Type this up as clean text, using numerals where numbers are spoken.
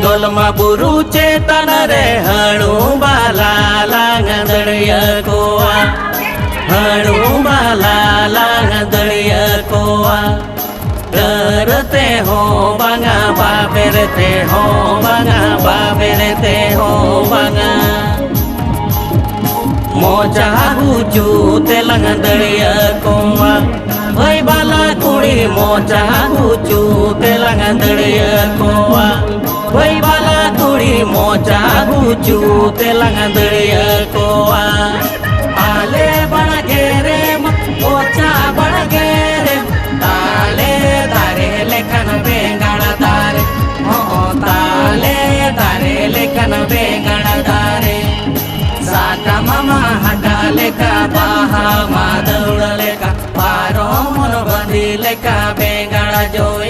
डोलमा बुरु चेतन रे हणु बाला लांगदड़िया कोआ हणु बाला लांगदड़िया कोआ करते हो बंगा बाबेरते हो बंगा बाबेरते हो बंगा मोचा हुचू तेलंगदड़िया कोआ भाई बाला कुड़ी मोचा हुचू तेलंगदड़िया कोआ भाई बाला कुड़ी मोचा हुचू तेलंगदड़िया कोआ आले बड़ गेरे मोचा बड़ गेरे ताले तारे लेखन बेंगण तारे हो ताले तारे लेखन बेंगण तारे साका मामा हटा लेका बाहा मादौड़ लेका पारो मन बंधी लेका बेंगण जोई